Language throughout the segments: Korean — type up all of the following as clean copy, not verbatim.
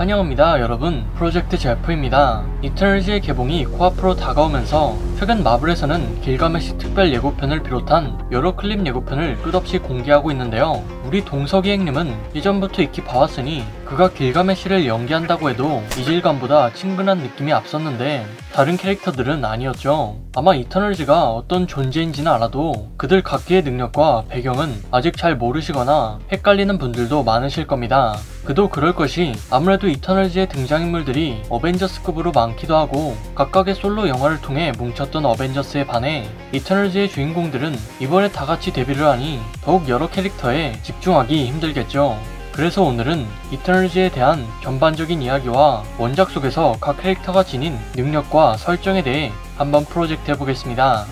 환영합니다 여러분, 프로젝트 제프입니다. 이터널즈의 개봉이 코앞으로 다가오면서 최근 마블에서는 길가메시 특별 예고편을 비롯한 여러 클립 예고편을 끝없이 공개하고 있는데요. 우리 동석이행님은 예전부터 익히 봐왔으니 그가 길가메시를 연기한다고 해도 이질감보다 친근한 느낌이 앞섰는데 다른 캐릭터들은 아니었죠. 아마 이터널즈가 어떤 존재인지는 알아도 그들 각기의 능력과 배경은 아직 잘 모르시거나 헷갈리는 분들도 많으실 겁니다. 그도 그럴 것이 아무래도 이터널즈의 등장인물들이 어벤져스급으로 많기도 하고 각각의 솔로 영화를 통해 뭉쳤던 어벤져스에 반해 이터널즈의 주인공들은 이번에 다같이 데뷔를 하니 더욱 여러 캐릭터에 집중하기 힘들겠죠. 그래서 오늘은 이터널즈에 대한 전반적인 이야기와 원작 속에서 각 캐릭터가 지닌 능력과 설정에 대해 한번 프로젝트 해보겠습니다.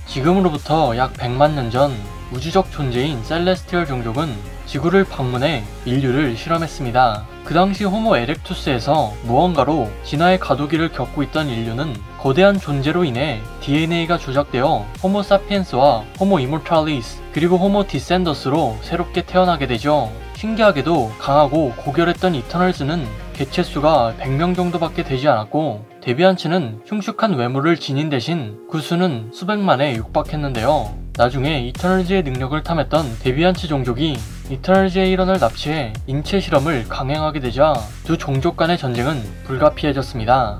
지금으로부터 약 100만 년 전 우주적 존재인 셀레스티얼 종족은 지구를 방문해 인류를 실험했습니다. 그 당시 호모 에렉투스에서 무언가로 진화의 가도기를 겪고 있던 인류는 거대한 존재로 인해 DNA가 조작되어 호모 사피엔스와 호모 이모탈리스 그리고 호모 디센더스로 새롭게 태어나게 되죠. 신기하게도 강하고 고결했던 이터널즈는 개체수가 100명 정도밖에 되지 않았고 데뷔한 츠는 흉측한 외모를 지닌 대신 그 수는 수백만에 육박했는데요. 나중에 이터널즈의 능력을 탐했던 데뷔한 츠 종족이 이터널즈의 일원을 납치해 인체 실험을 강행하게 되자 두 종족 간의 전쟁은 불가피해졌습니다.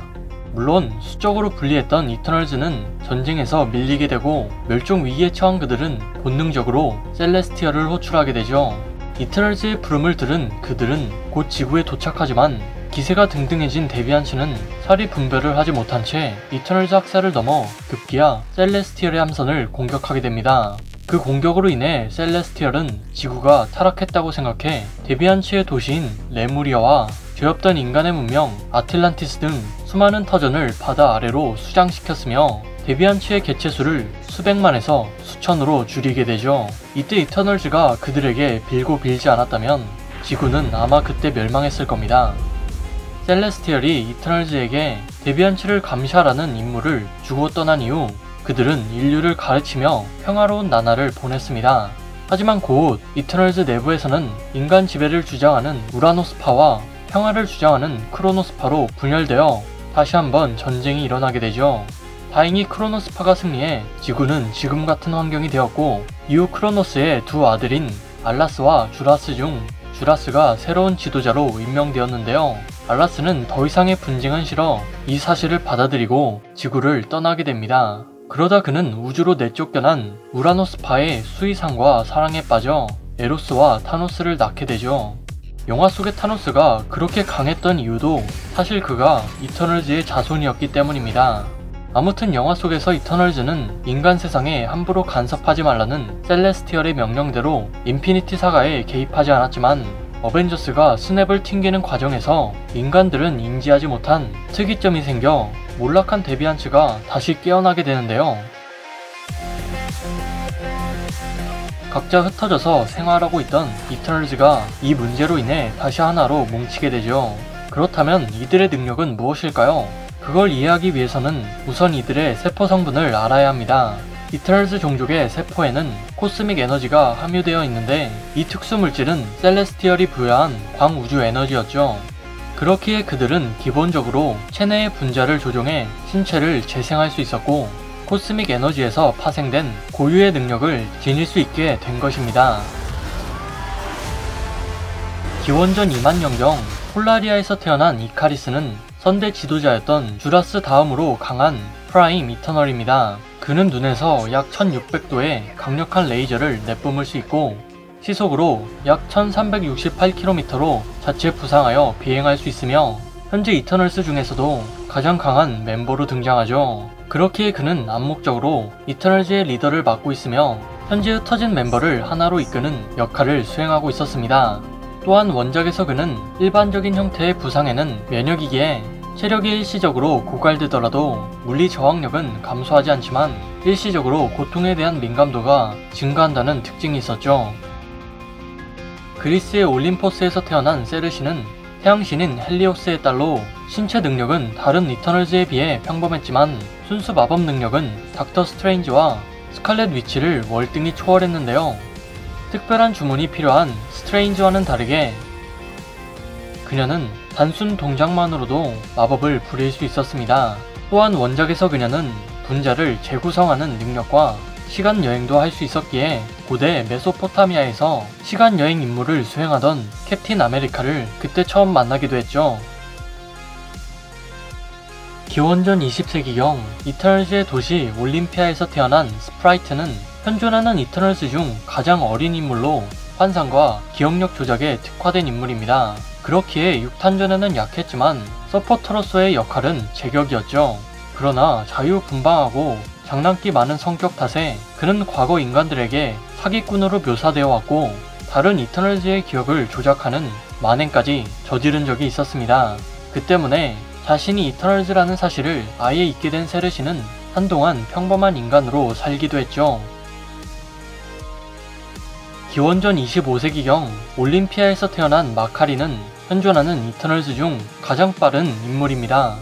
물론 수적으로 불리했던 이터널즈는 전쟁에서 밀리게 되고 멸종 위기에 처한 그들은 본능적으로 셀레스티얼을 호출하게 되죠. 이터널즈의 부름을 들은 그들은 곧 지구에 도착하지만 기세가 등등해진 데뷔한 츠는 사리 분별을 하지 못한 채 이터널즈 학살을 넘어 급기야 셀레스티얼의 함선을 공격하게 됩니다. 그 공격으로 인해 셀레스티얼은 지구가 타락했다고 생각해 데뷔한 츠의 도시인 레무리아와 죄없던 인간의 문명 아틀란티스 등 수많은 터전을 바다 아래로 수장시켰으며 데뷔한 츠의 개체수를 수백만에서 수천으로 줄이게 되죠. 이때 이터널즈가 그들에게 빌고 빌지 않았다면 지구는 아마 그때 멸망했을 겁니다. 셀레스티얼이 이터널즈에게 데뷔한 츠를 감시하라는 임무를 주고 떠난 이후 그들은 인류를 가르치며 평화로운 나날을 보냈습니다. 하지만 곧 이터널즈 내부에서는 인간 지배를 주장하는 우라노스파와 평화를 주장하는 크로노스파로 분열되어 다시 한번 전쟁이 일어나게 되죠. 다행히 크로노스파가 승리해 지구는 지금 같은 환경이 되었고 이후 크로노스의 두 아들인 알라스와 주라스 중 주라스가 새로운 지도자로 임명되었는데요. 알라스는 더 이상의 분쟁은 싫어 이 사실을 받아들이고 지구를 떠나게 됩니다. 그러다 그는 우주로 내쫓겨난 우라노스파의 수의상과 사랑에 빠져 에로스와 타노스를 낳게 되죠. 영화 속의 타노스가 그렇게 강했던 이유도 사실 그가 이터널즈의 자손이었기 때문입니다. 아무튼 영화 속에서 이터널즈는 인간 세상에 함부로 간섭하지 말라는 셀레스티얼의 명령대로 인피니티 사가에 개입하지 않았지만 어벤져스가 스냅을 튕기는 과정에서 인간들은 인지하지 못한 특이점이 생겨 몰락한 데뷔한 츠가 다시 깨어나게 되는데요. 각자 흩어져서 생활하고 있던 이터널즈가 이 문제로 인해 다시 하나로 뭉치게 되죠. 그렇다면 이들의 능력은 무엇일까요? 그걸 이해하기 위해서는 우선 이들의 세포 성분을 알아야 합니다. 이터널즈 종족의 세포에는 코스믹 에너지가 함유되어 있는데 이 특수 물질은 셀레스티얼이 부여한 광우주 에너지였죠. 그렇기에 그들은 기본적으로 체내의 분자를 조종해 신체를 재생할 수 있었고 코스믹 에너지에서 파생된 고유의 능력을 지닐 수 있게 된 것입니다. 기원전 2만년경 폴라리아에서 태어난 이카리스는 선대 지도자였던 주라스 다음으로 강한 프라임 이터널입니다. 그는 눈에서 약 1600도의 강력한 레이저를 내뿜을 수 있고 시속으로 약 1368km로 자체 부상하여 비행할 수 있으며 현재 이터널스 중에서도 가장 강한 멤버로 등장하죠. 그렇기에 그는 암묵적으로 이터널즈의 리더를 맡고 있으며 현재 흩어진 멤버를 하나로 이끄는 역할을 수행하고 있었습니다. 또한 원작에서 그는 일반적인 형태의 부상에는 면역이기에 체력이 일시적으로 고갈되더라도 물리 저항력은 감소하지 않지만 일시적으로 고통에 대한 민감도가 증가한다는 특징이 있었죠. 그리스의 올림포스에서 태어난 세르시는 태양신인 헬리오스의 딸로 신체 능력은 다른 이터널즈에 비해 평범했지만 순수 마법 능력은 닥터 스트레인지와 스칼렛 위치를 월등히 초월했는데요. 특별한 주문이 필요한 스트레인지와는 다르게 그녀는 단순 동작만으로도 마법을 부릴 수 있었습니다. 또한 원작에서 그녀는 분자를 재구성하는 능력과 시간여행도 할 수 있었기에 고대 메소포타미아에서 시간여행 임무를 수행하던 캡틴 아메리카를 그때 처음 만나기도 했죠. 기원전 20세기경 이터널즈의 도시 올림피아에서 태어난 스프라이트는 현존하는 이터널즈 중 가장 어린 인물로 환상과 기억력 조작에 특화된 인물입니다. 그렇기에 6탄전에는 약했지만 서포터로서의 역할은 제격이었죠. 그러나 자유분방하고 장난기 많은 성격 탓에 그는 과거 인간들에게 사기꾼으로 묘사되어 왔고 다른 이터널즈의 기억을 조작하는 만행까지 저지른 적이 있었습니다. 그 때문에 자신이 이터널즈라는 사실을 아예 잊게 된 세르시는 한동안 평범한 인간으로 살기도 했죠. 기원전 25세기경 올림피아에서 태어난 마카리는 현존하는 이터널즈 중 가장 빠른 인물입니다.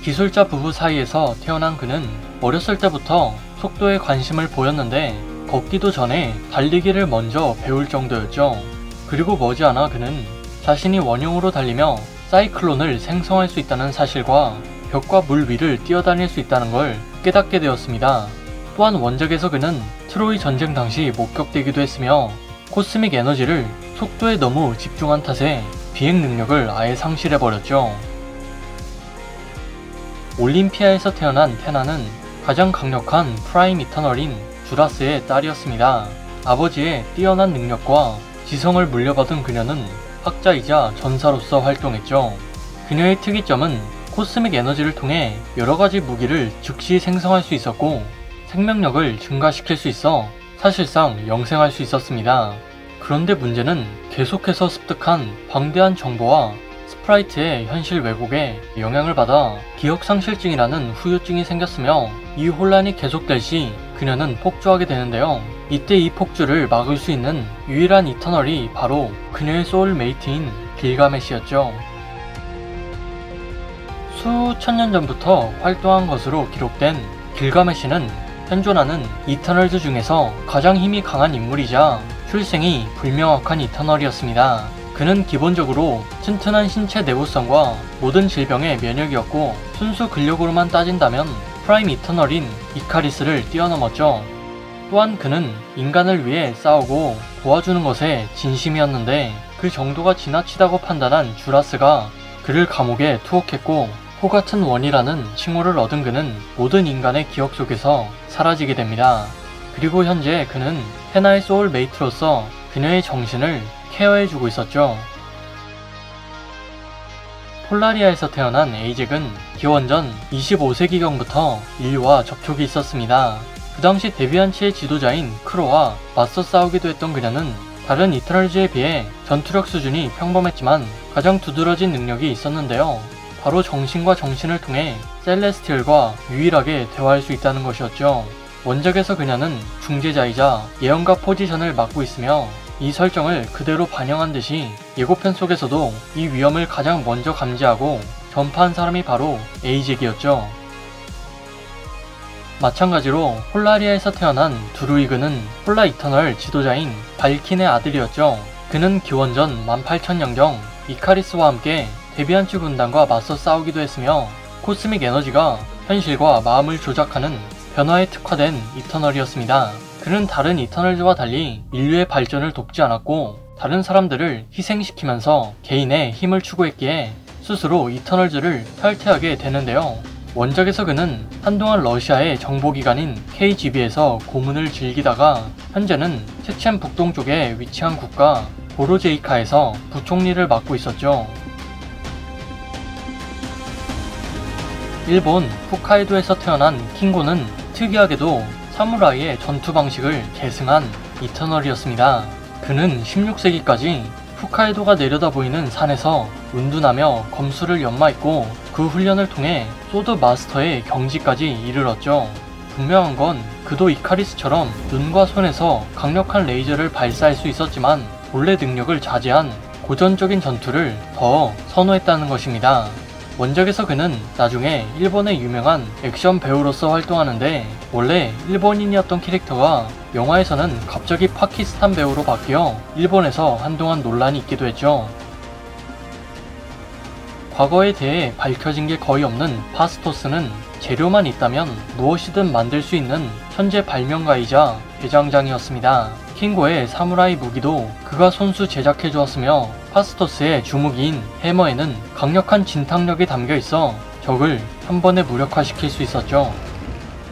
기술자 부부 사이에서 태어난 그는 어렸을 때부터 속도에 관심을 보였는데 걷기도 전에 달리기를 먼저 배울 정도였죠. 그리고 머지않아 그는 자신이 원형으로 달리며 사이클론을 생성할 수 있다는 사실과 벽과 물 위를 뛰어다닐 수 있다는 걸 깨닫게 되었습니다. 또한 원작에서 그는 트로이 전쟁 당시 목격되기도 했으며 코스믹 에너지를 속도에 너무 집중한 탓에 비행 능력을 아예 상실해버렸죠. 올림피아에서 태어난 테나는 가장 강력한 프라임 이터널인 주라스의 딸이었습니다. 아버지의 뛰어난 능력과 지성을 물려받은 그녀는 학자이자 전사로서 활동했죠. 그녀의 특이점은 코스믹 에너지를 통해 여러가지 무기를 즉시 생성할 수 있었고 생명력을 증가시킬 수 있어 사실상 영생할 수 있었습니다. 그런데 문제는 계속해서 습득한 방대한 정보와 스프라이트의 현실 왜곡에 영향을 받아 기억상실증이라는 후유증이 생겼으며 이 혼란이 계속될 시 그녀는 폭주하게 되는데요. 이때 이 폭주를 막을 수 있는 유일한 이터널이 바로 그녀의 소울메이트인 길가메시였죠. 수천 년 전부터 활동한 것으로 기록된 길가메시는 현존하는 이터널즈 중에서 가장 힘이 강한 인물이자 출생이 불명확한 이터널이었습니다. 그는 기본적으로 튼튼한 신체 내구성과 모든 질병에 면역이었고 순수 근력으로만 따진다면 프라임 이터널인 이카리스를 뛰어넘었죠. 또한 그는 인간을 위해 싸우고 도와주는 것에 진심이었는데 그 정도가 지나치다고 판단한 주라스가 그를 감옥에 투옥했고 포같은 원이라는 칭호를 얻은 그는 모든 인간의 기억 속에서 사라지게 됩니다. 그리고 현재 그는 테나의 소울메이트로서 그녀의 정신을 케어해주고 있었죠. 폴라리아에서 태어난 에이젝은 기원전 25세기경부터 인류와 접촉이 있었습니다. 그 당시 데비안치의 지도자인 크로와 맞서 싸우기도 했던 그녀는 다른 이터널즈에 비해 전투력 수준이 평범했지만 가장 두드러진 능력이 있었는데요. 바로 정신과 정신을 통해 셀레스티얼과 유일하게 대화할 수 있다는 것이었죠. 원작에서 그녀는 중재자이자 예언가 포지션을 맡고 있으며 이 설정을 그대로 반영한 듯이 예고편 속에서도 이 위험을 가장 먼저 감지하고 전파한 사람이 바로 에이젝이었죠. 마찬가지로 폴라리아에서 태어난 두루이그는 폴라 이터널 지도자인 발킨의 아들이었죠. 그는 기원전 18,000년경 이카리스와 함께 데비안치 군단과 맞서 싸우기도 했으며 코스믹 에너지가 현실과 마음을 조작하는 변화에 특화된 이터널이었습니다. 그는 다른 이터널즈와 달리 인류의 발전을 돕지 않았고 다른 사람들을 희생시키면서 개인의 힘을 추구했기에 스스로 이터널즈를 탈퇴하게 되는데요. 원작에서 그는 한동안 러시아의 정보기관인 KGB에서 고문을 즐기다가 현재는 체첸 북동쪽에 위치한 국가 보로제이카에서 부총리를 맡고 있었죠. 일본 홋카이도에서 태어난 킹고는 특이하게도 사무라이의 전투 방식을 계승한 이터널이었습니다. 그는 16세기까지 홋카이도가 내려다 보이는 산에서 운둔하며 검수를 연마했고 그 훈련을 통해 소드 마스터의 경지까지 이르렀죠. 분명한 건 그도 이카리스처럼 눈과 손에서 강력한 레이저를 발사할 수 있었지만 본래 능력을 자제한 고전적인 전투를 더 선호했다는 것입니다. 원작에서 그는 나중에 일본의 유명한 액션 배우로서 활동하는데 원래 일본인이었던 캐릭터가 영화에서는 갑자기 파키스탄 배우로 바뀌어 일본에서 한동안 논란이 있기도 했죠. 과거에 대해 밝혀진 게 거의 없는 파스토스는 재료만 있다면 무엇이든 만들 수 있는 천재 발명가이자 대장장이었습니다. 킹고의 사무라이 무기도 그가 손수 제작해 주었으며 파스토스의 주무기인 해머에는 강력한 진탕력이 담겨 있어 적을 한 번에 무력화시킬 수 있었죠.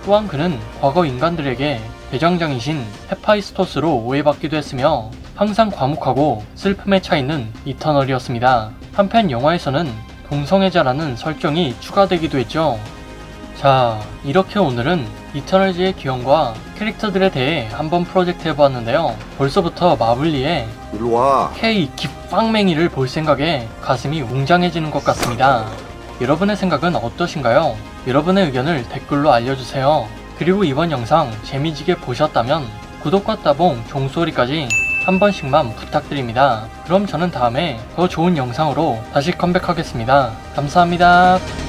또한 그는 과거 인간들에게 대장장이신 헤파이스토스로 오해받기도 했으며 항상 과묵하고 슬픔에 차 있는 이터널이었습니다. 한편 영화에서는 동성애자라는 설정이 추가되기도 했죠. 자, 이렇게 오늘은 이터널즈의 기원과 캐릭터들에 대해 한번 프로젝트 해보았는데요. 벌써부터 마블리의 일로와. K 기빵맹이를 볼 생각에 가슴이 웅장해지는 것 같습니다. 여러분의 생각은 어떠신가요? 여러분의 의견을 댓글로 알려주세요. 그리고 이번 영상 재미지게 보셨다면 구독과 따봉, 종소리까지 한 번씩만 부탁드립니다. 그럼 저는 다음에 더 좋은 영상으로 다시 컴백하겠습니다. 감사합니다.